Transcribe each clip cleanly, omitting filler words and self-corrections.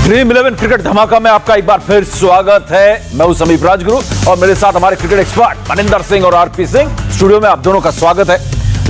Dream 11 cricket धमाका में आपका एक बार फिर स्वागत है। मैं हूं समीप राजगुरु और मेरे साथ हमारे क्रिकेट एक्सपर्ट मनिंदर सिंह और आरपी सिंह। स्टूडियो में आप दोनों का स्वागत है।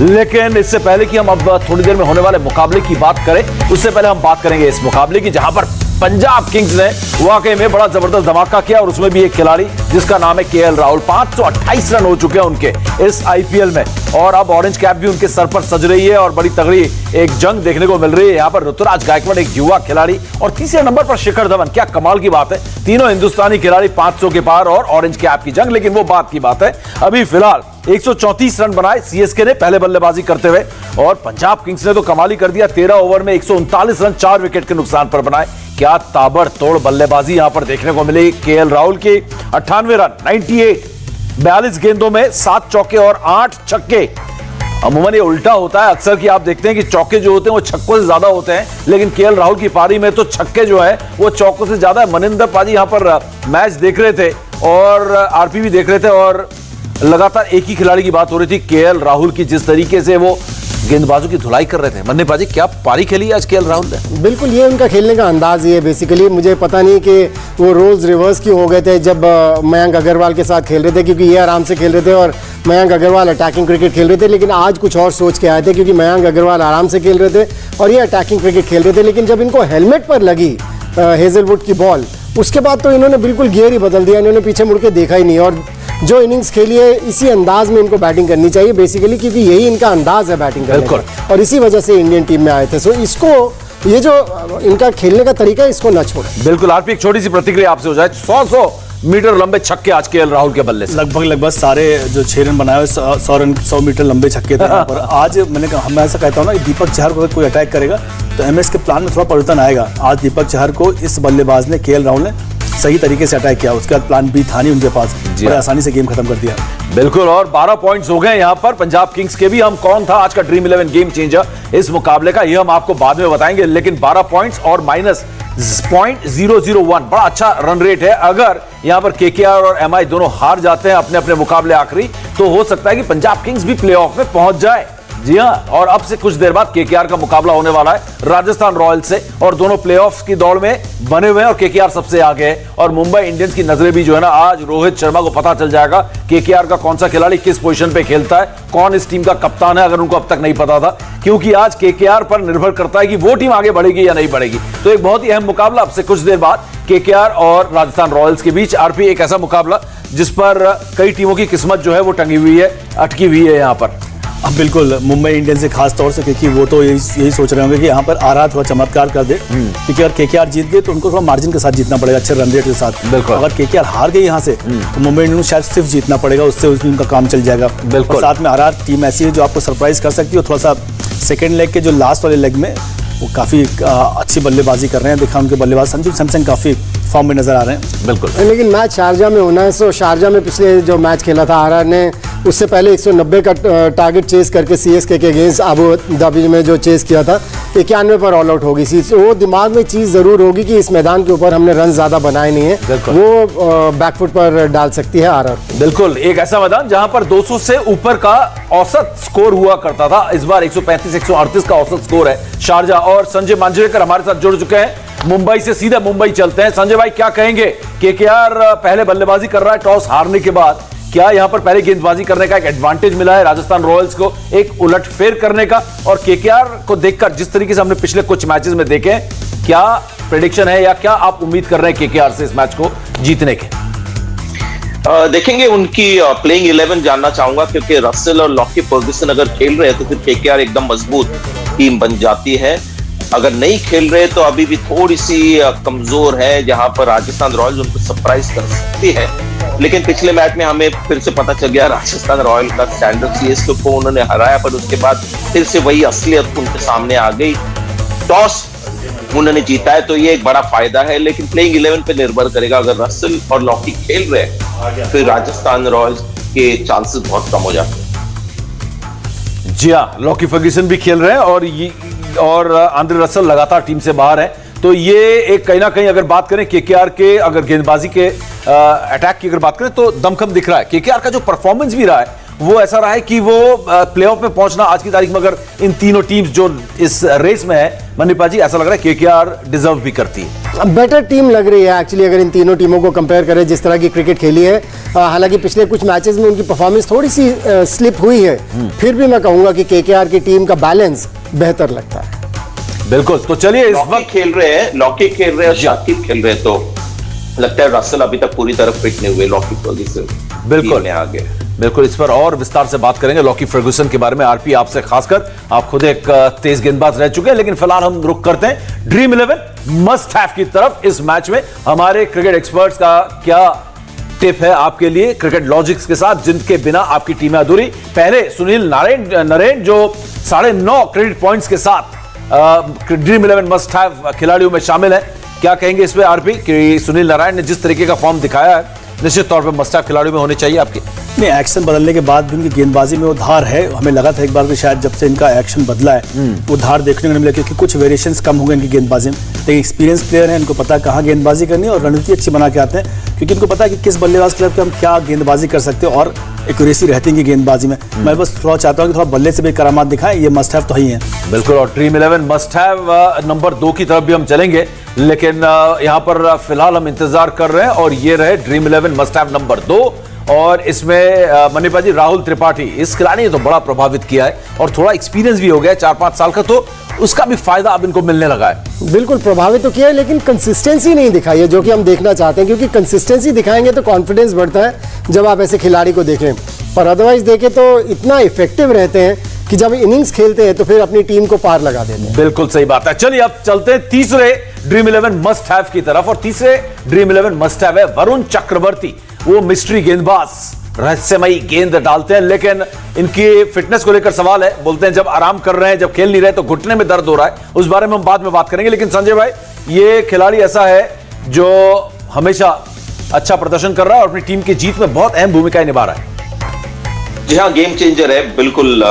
लेकिन इससे पहले कि हम अब थोड़ी देर में होने वाले मुकाबले की बात करें, उससे पहले हम बात करेंगे इस मुकाबले की जहां पर पंजाब किंग्स ने वाकई में बड़ा जबरदस्त धमाका किया और उसमें भी एक खिलाड़ी जिसका नाम है केएल राहुल। 528 रन हो चुके हैं उनके इस आईपीएल में और अब ऑरेंज कैप भी उनके सर पर सज रही है और बड़ी तगड़ी एक जंग देखने को मिल रही है। यहाँ पर ऋतुराज गायकवाड़ एक युवा खिलाड़ी और तीसरे नंबर पर शिखर धवन। क्या कमाल की बात है, तीनों हिंदुस्तानी खिलाड़ी 500 के पार और ऑरेंज कैप की जंग। लेकिन वो बात की बात है, अभी फिलहाल 134 रन बनाए सीएसके ने पहले बल्लेबाजी करते हुए और पंजाब किंग्स ने तो कमाल ही कर दिया। 13 ओवर में 139 रन 4 विकेट के नुकसान पर बनाए। क्या ताबड़तोड़ बल्लेबाजी यहां पर देखने को मिली केएल राहुल की। 98 रन 98, 42 गेंदों में 7 चौके और 8 छक्के। अमूमन ये उल्टा होता है अक्सर कि आप देखते हैं कि चौके जो होते हैं वो छक्कों से ज्यादा होते हैं, लेकिन केएल राहुल की पारी में तो छक्के जो है वो चौकों से ज्यादा है। मनिंदर पाजी यहां पर मैच देख रहे थे और आरपी भी देख रहे थे और लगातार एक ही खिलाड़ी की बात हो रही थी, केएल राहुल की। जिस तरीके से वो गेंदबाजों की धुलाई कर रहे थे, मन्ने पाजी क्या पारी खेली आज केएल राहुल ने। बिल्कुल, ये उनका खेलने का अंदाज ही है। बेसिकली मुझे पता नहीं कि वो रोल्स रिवर्स क्यों हो गए थे जब मयंक अग्रवाल के साथ खेल रहे थे, क्योंकि ये आराम से खेल रहे थे और मयंक अग्रवाल अटैकिंग क्रिकेट खेल रहे थे। लेकिन आज कुछ और सोच के आए थे, क्योंकि मयंक अग्रवाल आराम से खेल रहे थे और ये अटैकिंग क्रिकेट खेल रहे थे। लेकिन जब इनको हेलमेट पर लगी हेजलवुड की बॉल, उसके बाद तो इन्होंने बिल्कुल गियर ही बदल दिया। इन्होंने पीछे मुड़ के देखा ही नहीं और जो इनिंग्स खेली है इसी अंदाज में इनको बैटिंग करनी चाहिए बेसिकली, क्योंकि यही इनका अंदाज है बैटिंग करने का और इसी वजह से इंडियन टीम में आए थे। सो इसको, ये जो इनका खेलने का तरीका है, इसको न छोड़ें। बिल्कुल आरपी, एक छोटी सी प्रतिक्रिया आपसे हो जाए। 100 मीटर लंबे छक्के आज केएल राहुल के बल्ले से। लगभग सारे जो 6 रन बनाए 100 मीटर लंबे छक्के थे यहाँ पर। आज मैं ऐसा कहता हूँ ना कि दीपक चहर को अगर कोई अटैक करेगा तो एमएस के प्लान में थोड़ा परिवर्तन आएगा। आज दीपक चहर को इस बल्लेबाज ने, केएल राहुल ने सही तरीके से अटैक किया। उसके बाद प्लान बी था नहीं उनके पास, बड़े आसानी से गेम खत्म कर दिया। बिल्कुल, और 12 पॉइंट्स हो गए यहाँ पर पंजाब किंग्स के भी। हम कौन था आज का ड्रीम 11 गेम चेंजर इस मुकाबले का, ये हम आपको बाद में बताएंगे। लेकिन 12 पॉइंट्स और माइनस .001 बड़ा अच्छा रन रेट है। अगर यहां पर केकेआर और एमआई दोनों हार जाते हैं अपने अपने मुकाबले आखिरी, तो हो सकता है कि पंजाब किंग्स भी प्लेऑफ में पहुंच जाए। जी हां, और अब से कुछ देर बाद केकेआर का मुकाबला होने वाला है राजस्थान रॉयल्स से और दोनों प्लेऑफ्स की दौड़ में बने हुए हैं और केकेआर सबसे आगे है। और मुंबई इंडियंस की नजरें भी जो है ना, आज रोहित शर्मा को पता चल जाएगा केकेआर का कौन सा खिलाड़ी किस पोजीशन पे खेलता है, कौन इस टीम का कप्तान है, अगर उनको अब तक नहीं पता था। क्योंकि आज केकेआर पर निर्भर करता है कि वो टीम आगे बढ़ेगी या नहीं बढ़ेगी। तो एक बहुत ही अहम मुकाबला अब से कुछ देर बाद केकेआर और राजस्थान रॉयल्स के बीच। आरपी, एक ऐसा मुकाबला जिस पर कई टीमों की किस्मत जो है वो टंगी हुई है, अटकी हुई है यहाँ पर। अब बिल्कुल मुंबई इंडियंस से खास तौर से, क्योंकि वो तो यही सोच रहे होंगे कि यहाँ पर आरआर थोड़ा चमत्कार कर दे, क्योंकि अगर केकेआर जीत गए तो उनको थोड़ा मार्जिन के साथ जीतना पड़ेगा, अच्छे रन रेट के साथ। अगर केकेआर हार गई यहाँ से तो मुंबई इंडियंस शायद सिर्फ जीतना पड़ेगा, उससे उस टीम का काम चल जाएगा। बिल्कुल, साथ में आरआर टीम ऐसी है जो आपको सरप्राइज कर सकती है। थोड़ा सा सेकेंड लेग के जो लास्ट वाले लेग में वो काफी अच्छी बल्लेबाजी कर रहे हैं। देखा उनके बल्लेबाज संजू सैमसन काफी फॉर्म में नजर आ रहे हैं। बिल्कुल, लेकिन मैच शारजा में होना है। सो शारजा में पिछले जो मैच खेला था आरआर ने, उससे पहले 190 का टारगेट चेस करके सीएसके के अगेंस्ट अबू धाबी में जो चेस किया था, 91 पर ऑल आउट होगी। वो दिमाग में चीज़ ज़रूर होगी कि इस मैदान के ऊपर हमने रन ज़्यादा बनाए नहीं है, वो बैकफुट पर डाल सकती है आरआर। बिल्कुल, एक ऐसा मैदान जहां पर 200 से ऊपर का औसत स्कोर हुआ करता था, इस बार 135-138 का औसत स्कोर है शारजा। और संजय मांजरेकर हमारे साथ जुड़ चुके हैं मुंबई से। सीधा मुंबई चलते हैं। संजय भाई, क्या कहेंगे, केकेआर पहले बल्लेबाजी कर रहा है टॉस हारने के बाद, क्या यहां पर पहले गेंदबाजी करने का एक एडवांटेज मिला है राजस्थान रॉयल्स को, एक उलटफेर करने का? और केकेआर को देखकर जिस तरीके से हमने पिछले कुछ मैचेस में देखे, क्या प्रेडिक्शन है या क्या आप उम्मीद कर रहे हैं केकेआर से इस मैच को जीतने के? देखेंगे, उनकी प्लेइंग 11 जानना चाहूंगा, क्योंकि रसेल और लॉकी फर्ग्यूसन अगर खेल रहे हैं तो फिर केकेआर एकदम मजबूत टीम बन जाती है। अगर नहीं खेल रहे तो अभी भी थोड़ी सी कमजोर है, जहां पर राजस्थान रॉयल्स उनको सरप्राइज कर सकती है। लेकिन पिछले मैच में हमें फिर से पता चल गया राजस्थान रॉयल का स्टैंडर्ड, सीएसके को उन्होंने हराया, पर उसके बाद फिर से वही असलियत उनके सामने आ गई। टॉस उन्होंने जीता है तो ये एक बड़ा फायदा है, लेकिन प्लेइंग 11 पे निर्भर करेगा। अगर रसेल और लॉकी खेल रहे हैं फिर राजस्थान रॉयल्स के चांसेस बहुत कम हो जाते हैं। जी हाँ, लॉकी फर्ग्यूसन भी खेल रहे हैं और आंद्रे रसेल लगातार टीम से बाहर है। तो ये एक कहीं ना कहीं अगर बात करें केकेआर के, अगर गेंदबाजी के अटैक की अगर बात करें तो दमखम दिख रहा है। केकेआर का जो परफॉर्मेंस भी रहा है वो ऐसा रहा है कि वो प्लेऑफ में पहुंचना आज की तारीख में, अगर इन तीनों टीम्स जो इस रेस में है, मनीपा जी ऐसा लग रहा है केकेआर डिजर्व भी करती है। बेटर टीम लग रही है एक्चुअली, अगर इन तीनों टीमों को कंपेयर करें जिस तरह की क्रिकेट खेली है। हालांकि पिछले कुछ मैचेस में उनकी परफॉर्मेंस थोड़ी सी स्लिप हुई है, फिर भी मैं कहूंगा कि केकेआर की टीम का बैलेंस बेहतर लगता है। बिल्कुल, तो चलिए इस वक्त खेल रहे हैं, लॉकी खेल रहे हैं और शाकिब खेल रहे हैं, तो लगता है रसल अभी तक पूरी तरह फिट नहीं हुए। लॉकी फर्ग्यूसन बिल्कुल आगे, बिल्कुल इस पर और विस्तार से बात करेंगे लॉकी फर्ग्यूसन के बारे में। आरपी आपसे खासकर, आप खुद एक तेज गेंदबाज रह चुके हैं, लेकिन फिलहाल हम रुक करते हैं ड्रीम 11 मस्ट हैव की तरफ। इस मैच में हमारे क्रिकेट एक्सपर्ट्स का क्या टिप है आपके लिए क्रिकेट लॉजिक्स के साथ, जिनके बिना आपकी टीम अधूरी। पहले सुनील नरेन जो 9.5 क्रेडिट पॉइंट्स के साथ ड्रीम 11 मस्ट हैव खिलाड़ियों में शामिल है, क्या कहेंगे इस पे आरपी कि सुनील नारायण ने जिस तरीके का फॉर्म दिखाया है निश्चित तौर पे मस्ट हैव खिलाड़ियों में होने चाहिए आपके? नहीं, एक्शन बदलने के बाद भी उनकी गेंदबाजी में वो धार है। हमें लगा था एक बार कि शायद जब से इनका एक्शन बदला है वो धार देखने को नहीं मिला, क्योंकि कुछ वेरिएशंस कम हो गए इनकी गेंदबाजी में। तो एक्सपीरियंस प्लेयर है, इनको पता है कहाँ गेंदबाजी करनी है और रणनीति अच्छी बना के आते हैं, क्योंकि इनको पता है कि किस बल्लेबाज क्लब पे हम क्या गेंदबाजी कर सकते हैं और एक्यूरेसी रहती है गेंदबाजी में। मैं बस थोड़ा चाहता हूँ कि थोड़ा बल्ले से भी करामात दिखाएं, ये मस्ट हैव तो ही है। बिल्कुल, और ड्रीम 11 मस्ट हैव नंबर 2 की तरफ भी हम चलेंगे, लेकिन यहाँ पर फिलहाल हम इंतजार कर रहे हैं और ये रहे ड्रीम 11 मस्ट हैव नंबर 2। और इसमें मनीपा जी राहुल त्रिपाठी, इस खिलाड़ी ने तो बड़ा प्रभावित किया है और थोड़ा एक्सपीरियंस भी हो गया 4-5 साल का, तो उसका भी फायदा अब इनको मिलने लगा है। बिल्कुल प्रभावित तो किया है, लेकिन कंसिस्टेंसी नहीं दिखाई है, जो कि हम देखना चाहते हैं, क्योंकि कंसिस्टेंसी दिखाएंगे तो कॉन्फिडेंस बढ़ता है जब आप ऐसे खिलाड़ी को देखें। पर अदरवाइज देखें तो इतना इफेक्टिव रहते हैं कि जब इनिंग्स खेलते हैं तो फिर अपनी टीम को पार लगा देते हैं। बिल्कुल सही बात है। चलिए अब चलते हैं तीसरे ड्रीम 11 मस्ट हैव की तरफ, और तीसरे ड्रीम 11 मस्ट हैव है वरुण चक्रवर्ती। वो मिस्ट्री गेंदबाज, रहस्यमयी गेंद डालते हैं, लेकिन इनकी फिटनेस को लेकर सवाल है। बोलते हैं जब आराम कर रहे हैं, जब खेल नहीं रहे तो घुटने में दर्द हो रहा है, उस बारे में हम बाद में बात करेंगे। लेकिन संजय भाई, ये खिलाड़ी ऐसा है जो हमेशा अच्छा प्रदर्शन कर रहा है और अपनी टीम की जीत में बहुत अहम भूमिका निभा रहा है। जी हाँ, गेम चेंजर है, बिल्कुल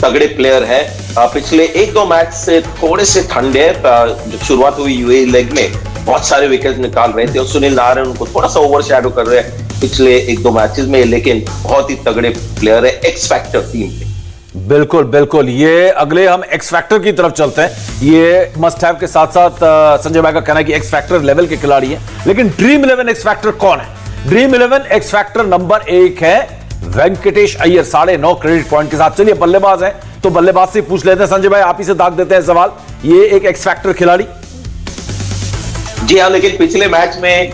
तगड़े प्लेयर है। पिछले 1-2 मैच से थोड़े से ठंडे है। जब शुरुआत हुई यूएई लेग में बहुत सारे विकेट निकाल रहे थे और सुनील नारायण उनको थोड़ा सा ओवर शैडो कर रहे हैं पिछले 1-2 मैचेस में, लेकिन बहुत ही तगड़े प्लेयर है, एक्स फैक्टर टीम पे। बिल्कुल बिल्कुल, ये अगले हम एक्स फैक्टर की तरफ चलते हैं। ये मस्ट हैव के साथ साथ संजय भाई का कहना है कि एक्स फैक्टर लेवल के खिलाड़ी हैं, लेकिन ड्रीम 11 एक्स फैक्टर कौन है? ड्रीम 11 एक्स फैक्टर नंबर 1 है वेंकटेश अय्यर, 9.5 क्रेडिट पॉइंट के साथ। चलिए बल्लेबाज हैं तो बल्लेबाज से पूछ लेते हैं। संजय भाई, आप ही से दाग देते हैं सवाल, ये एक एक्स फैक्टर खिलाड़ी? जी हाँ, लेकिन पिछले मैच में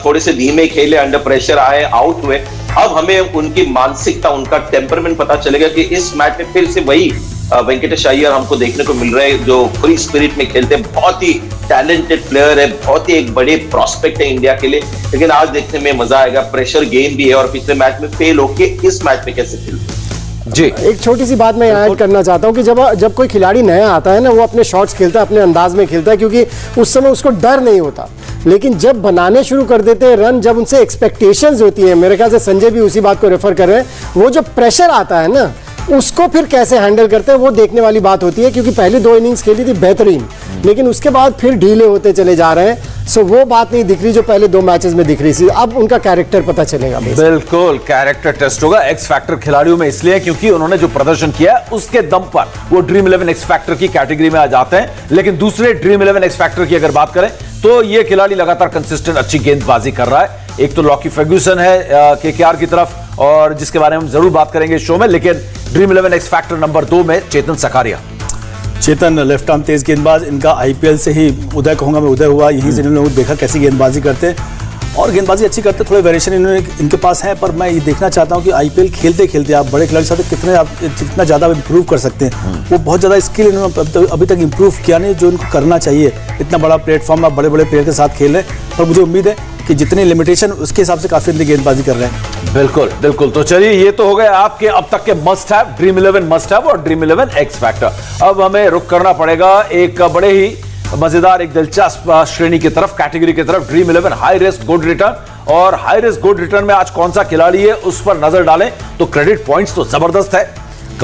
थोड़े से धीमे खेले, अंडर प्रेशर आए, आउट हुए। अब हमें उनकी मानसिकता, उनका टेम्परमेंट पता चलेगा कि इस मैच में फिर से वही वेंकटेश अय्यर हमको देखने को मिल रहे हैं जो फ्री स्पिरिट में खेलते हैं। बहुत ही टैलेंटेड प्लेयर है, बहुत ही एक बड़े प्रॉस्पेक्ट है इंडिया के लिए, लेकिन आज देखने में मजा आएगा। प्रेशर गेम भी है और पिछले मैच में फेल होके इस मैच में कैसे खेलते जी। एक छोटी सी बात मैं ऐड करना चाहता हूं कि जब कोई खिलाड़ी नया आता है ना, वो अपने शॉट्स खेलता है, अपने अंदाज में खेलता है, क्योंकि उस समय उसको डर नहीं होता। लेकिन जब बनाने शुरू कर देते हैं रन, जब उनसे एक्सपेक्टेशंस होती है, मेरे ख्याल से संजय भी उसी बात को रेफर कर रहे हैं, वो जो प्रेशर आता है ना, उसको फिर कैसे हैंडल करते हैं वो देखने वाली बात होती है। क्योंकि पहले 2 इनिंग्स खेली थी बेहतरीन, लेकिन उसके बाद फिर ढीले होते चले जा रहे हैं। सो वो बात नहीं दिख रही जो पहले 2 मैचेस में दिख रही थी। अब उनका कैरेक्टर पता चलेगा। बिल्कुल, कैरेक्टर टेस्ट होगा एक्स फैक्टर खिलाड़ियों में, इसलिए क्योंकि उन्होंने जो प्रदर्शन किया उसके दम पर वो ड्रीम 11 एक्स फैक्टर की कैटेगरी में आ जाते हैं। लेकिन दूसरे ड्रीम 11 एक्स फैक्टर की अगर बात करें तो ये खिलाड़ी लगातार कंसिस्टेंट अच्छी गेंदबाजी कर रहा है। एक तो लॉकी फर्ग्यूसन है केकेआर की तरफ, और जिसके बारे में हम जरूर बात करेंगे शो में। लेकिन ड्रीम 11 एक्स फैक्टर नंबर 2 में चेतन सखारिया। चेतन लेफ्ट आर्म तेज गेंदबाज, इनका आईपीएल से ही उदय कहूंगा मैं, उदय हुआ यहीं से इन्होंने देखा कैसी गेंदबाजी करते हैं और गेंदबाजी अच्छी करते, थोड़े वेरिएशन इनके पास है। पर मैं ये देखना चाहता हूँ कि आईपीएल खेलते खेलते आप बड़े खिलाड़ी के साथ कितना ज़्यादा इंप्रूव कर सकते हैं। वो बहुत ज़्यादा स्किल इन्होंने अभी तक इंप्रूव किया नहीं जो इनको करना चाहिए। इतना बड़ा प्लेटफॉर्म आप बड़े बड़े प्लेयर के साथ खेल रहे हैं, और मुझे उम्मीद है कि जितनी लिमिटेशन उसके हिसाब से काफ़ी अच्छी गेंदबाजी कर रहे हैं। बिल्कुल बिल्कुल, तो चलिए ये तो हो गए आपके अब तक के must have, dream 11 must have और ड्रीम 11 एक्स फैक्टर। अब हमें रुक करना पड़ेगा एक बड़े ही मजेदार, एक दिलचस्प श्रेणी की तरफ, कैटेगरी की तरफ, dream 11 high risk good return. और हाई रिस्क गुड रिटर्न में आज कौन सा खिलाड़ी है उस पर नजर डालें तो क्रेडिट पॉइंट्स तो जबरदस्त है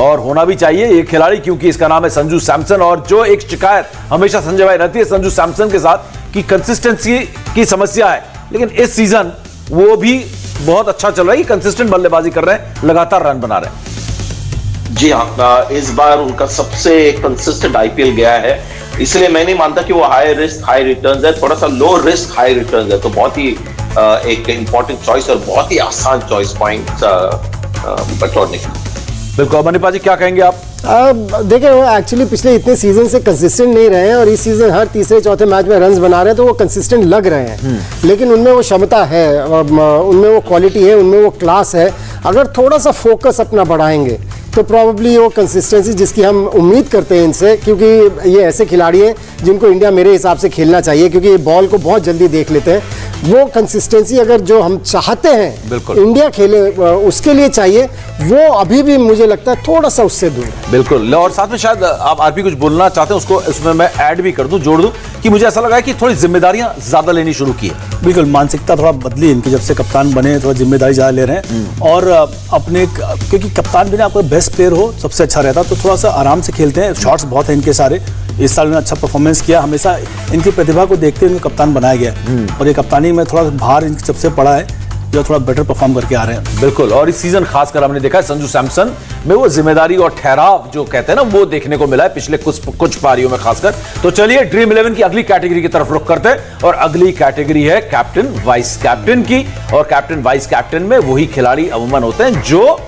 और होना भी चाहिए ये खिलाड़ी, क्योंकि इसका नाम है संजू सैमसन। और जो एक शिकायत हमेशा संजय भाई रहती है संजू सैमसन के साथ कि कंसिस्टेंसी की समस्या है, लेकिन इस सीजन वो भी बहुत अच्छा चल रहा है, कंसिस्टेंट बल्लेबाजी कर रहे हैं, लगातार रन बना रहे हैं। जी हाँ, इस बार उनका सबसे कंसिस्टेंट आईपीएल गया है, इसलिए मैं नहीं मानता कि वो हाई रिस्क हाई रिटर्न्स है, थोड़ा सा लो रिस्क हाई रिटर्न्स है, तो बहुत ही एक इंपॉर्टेंट चॉइस और बहुत ही आसान चॉइस पॉइंट बटोरने की। बिल्कुल। मनीपा जी क्या कहेंगे आप? देखिए वो एक्चुअली पिछले इतने सीजन से कंसिस्टेंट नहीं रहे हैं और इस सीजन हर तीसरे चौथे मैच में रन्स बना रहे हैं, तो वो कंसिस्टेंट लग रहे हैं, लेकिन उनमें वो क्षमता है, उनमें वो क्वालिटी है, उनमें वो क्लास है। अगर थोड़ा सा फोकस अपना बढ़ाएंगे तो प्रॉब्ली वो कंसिस्टेंसी जिसकी हम उम्मीद करते हैं इनसे, क्योंकि ये ऐसे खिलाड़ी हैं जिनको इंडिया मेरे हिसाब से खेलना चाहिए, क्योंकि ये बॉल को बहुत जल्दी देख लेते हैं। वो कंसिस्टेंसी अगर जो हम चाहते हैं इंडिया खेले उसके लिए चाहिए, वो अभी भी मुझे लगता है थोड़ा सा उससे दूर है। बिल्कुल। और साथ में शायद आप आरपी कुछ बोलना चाहते हैं, उसको उसमें मैं ऐड भी कर दूं, जोड़ दूं कि मुझे ऐसा लगा है कि थोड़ी जिम्मेदारियां ज्यादा लेनी शुरू की है। बिल्कुल, मानसिकता थोड़ा बदली इनकी, जब से कप्तान बने थोड़ा जिम्मेदारी ज्यादा ले रहे हैं और अपने, क्योंकि कप्तान भी ना आपका बेस्ट प्लेयर हो सबसे अच्छा रहता, तो थोड़ा सा आराम से खेलते हैं। शॉट्स बहुत हैं इनके सारे, इस साल उन्होंने अच्छा परफॉर्मेंस किया, हमेशा इनकी प्रतिभा को देखते हुए इनको कप्तान बनाया गया और ये कप्तानी में थोड़ा भार इनकी सबसे पड़ा है, जो थोड़ा बेटर परफॉर्म करके आ रहे हैं। बिल्कुल। और इस सीजन खासकर हमने देखा है संजू सैमसन में वो जिम्मेदारी और ठहराव जो कहते हैं ना, वो देखने को मिला है पिछले कुछ पारियों में खासकर। तो चलिए ड्रीम 11 की अगली कैटेगरी की तरफ रुख करते हैं और अगली कैटेगरी है कैप्टन वाइस कैप्टन की। और कैप्टन वाइस कैप्टन में वही खिलाड़ी अमूमन होते हैं जो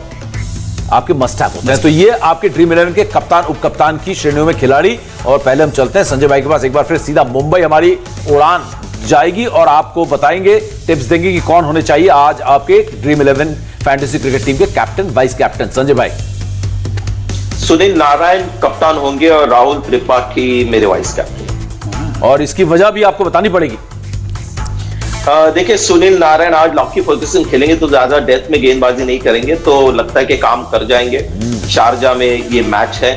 आपके मस्टैक होते हैं। तो ये आपके ड्रीम 11 के कप्तान उप कप्तान की श्रेणियों में खिलाड़ी। और पहले हम चलते हैं संजय भाई के पास, एक बार फिर सीधा मुंबई हमारी उड़ान जाएगी और आपको बताएंगे, टिप्स देंगे कि कौन होने चाहिए आज आपके ड्रीम 11 फैंटेसी क्रिकेट टीम के कैप्टन वाइस कैप्टन। संजय भाई। सुनील नारायण कप्तान होंगे और राहुल त्रिपाठी मेरे वाइस कैप्टन। और इसकी वजह भी आपको बतानी पड़ेगी। देखिए, सुनील नारायण आज लॉकी फर्ग्यूसन खेलेंगे तो ज्यादा डेथ में गेंदबाजी नहीं करेंगे, तो लगता है कि काम कर जाएंगे। शारजा में ये मैच है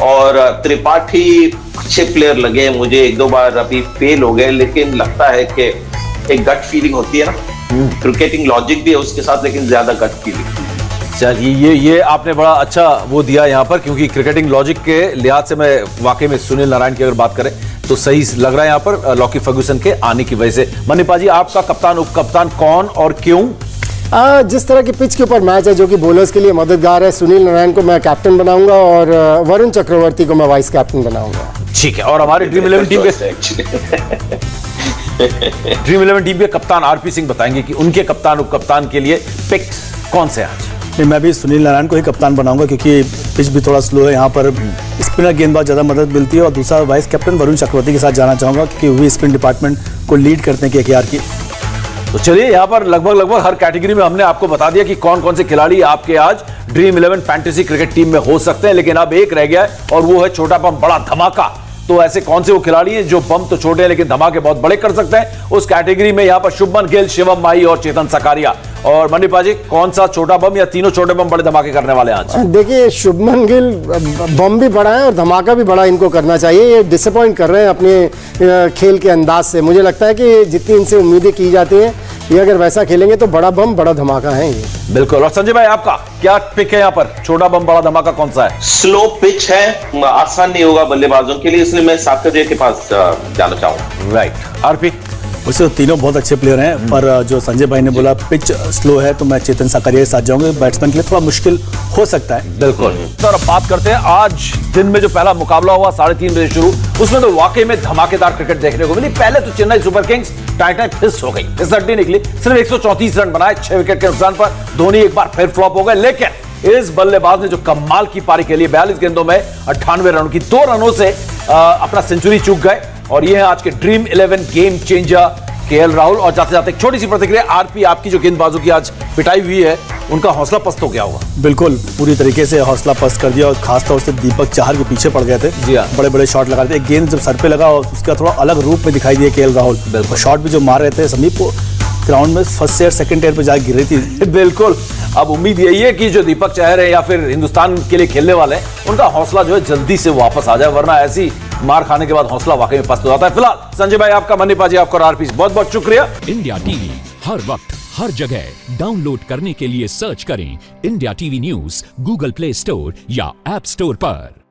और त्रिपाठी अच्छे प्लेयर लगे मुझे, एक दो बार अभी फेल हो गए, लेकिन लगता है कि एक गट फीलिंग होती है ना, क्रिकेटिंग लॉजिक भी है उसके साथ, लेकिन ज्यादा गट फीलिंग। चलिए ये आपने बड़ा अच्छा वो दिया यहाँ पर, क्योंकि क्रिकेटिंग लॉजिक के लिहाज से मैं वाकई में सुनील नारायण की अगर बात करें तो सही लग रहा है यहाँ पर लॉकी फर्ग्यूसन के आने की वजह से। मनीपा जी, आपका कप्तान उप कप्तान कौन और क्यों? जिस तरह की पिच के ऊपर मैच है जो कि बॉलर्स के लिए मददगार है, सुनील नारायण को मैं कैप्टन बनाऊंगा और वरुण चक्रवर्ती को मैं वाइस कैप्टन बनाऊंगा। ठीक है। और हमारे ड्रीम 11 टीम के कप्तान आरपी सिंह बताएंगे कि उनके कप्तान उप कप्तान के लिए पिक कौन से आज? मैं भी सुनील नारायण को ही कप्तान बनाऊंगा, क्योंकि पिच भी थोड़ा स्लो है, यहाँ पर स्पिनर गेंदबाज ज़्यादा मदद मिलती है। और दूसरा वाइस कैप्टन वरुण चक्रवर्ती के साथ जाना चाहूँगा, क्योंकि वो स्पिन डिपार्टमेंट को लीड करते हैं केकेआर की। तो चलिए यहाँ पर लगभग हर कैटेगरी में हमने आपको बता दिया कि कौन कौन से खिलाड़ी आपके आज ड्रीम 11 फैंटेसी क्रिकेट टीम में हो सकते हैं, लेकिन अब एक रह गया है और वो है छोटा बम बड़ा धमाका। तो ऐसे कौन से वो खिलाड़ी हैं जो बम तो छोटे हैं लेकिन धमाके बहुत बड़े कर सकते हैं? उस कैटेगरी में यहाँ पर शुभमन गिल, शिवम माही और चेतन सकारिया। और मनीपा जी, कौन सा छोटा बम या तीनों छोटे बम बड़े धमाके करने वाले हैं आज? देखिए, शुभमन गिल बम भी बड़ा है और धमाका भी बड़ा इनको करना चाहिए। ये डिसअपॉइंट कर रहे हैं अपने खेल के अंदाज से। मुझे लगता है कि जितनी इनसे उम्मीदें की जाती हैं, ये अगर वैसा खेलेंगे तो बड़ा बम बड़ा धमाका है ये। बिल्कुल। और संजय भाई, आपका क्या पिक है यहाँ पर? छोटा बम बड़ा धमाका कौन सा है? स्लो पिच है, आसान नहीं होगा बल्लेबाजों के लिए, इसलिए मैं साकरिया के पास जाना चाहूंगा। राइट। आरपी? वैसे तो तीनों बहुत अच्छे प्लेयर हैं, पर जो संजय भाई ने बोला पिच स्लो है, तो मैं चेतन सकारिया के साथ जाऊंगा। बैट्समैन के लिए थोड़ा मुश्किल हो सकता है। बिल्कुल। तो अब बात करते हैं आज दिन में जो पहला मुकाबला हुआ 3:30 बजे शुरू, उसमें तो वाकई में धमाकेदार क्रिकेट देखने को मिली। पहले तो चेन्नई सुपर किंग्स टाइटन फिस हो गई, फिसलती निकली, सिर्फ 134 रन बनाए 6 विकेट के नुकसान पर। धोनी एक बार फिर फ्लॉप हो गए, लेकिन इस बल्लेबाज ने जो कमाल की पारी खेली, 42 गेंदों में 98 रन की, 2 रनों से अपना सेंचुरी चूक गए। और ये है आज के dream 11 game changer KL Rahul. और जाते जाते एक छोटी सी प्रतिक्रिया, आरपी, आपकी जो गेंदबाजों की आज पिटाई हुई है, उनका हौसला पस्त हो गया होगा। बिल्कुल, पूरी तरीके से हौसला पस्त कर दिया और खासतौर से दीपक चाहर के पीछे पड़ गए थे। जी हाँ। बड़े बड़े शॉट लगा रहे थे, एक गेंद जब सर पे लगा और उसका थोड़ा अलग रूप में दिखाई दिया केएल राहुल। शॉट भी जो मार रहे थे समीप को, ग्राउंड में फर्स्ट ईयर सेकंड ईयर पे जाके गिर रही थी। बिल्कुल। अब उम्मीद यही है कि जो दीपक चहर है या फिर हिंदुस्तान के लिए खेलने वाले हैं, उनका हौसला जो है जल्दी से वापस आ जाए, वरना ऐसी मार खाने के बाद हौसला वाकई में पस्त हो जाता है। फिलहाल संजय भाई, आपका, मनीपा जी आपका, आरपी बहुत बहुत शुक्रिया। इंडिया टीवी हर वक्त हर जगह डाउनलोड करने के लिए सर्च करें India TV news Google play store या ऐप स्टोर पर।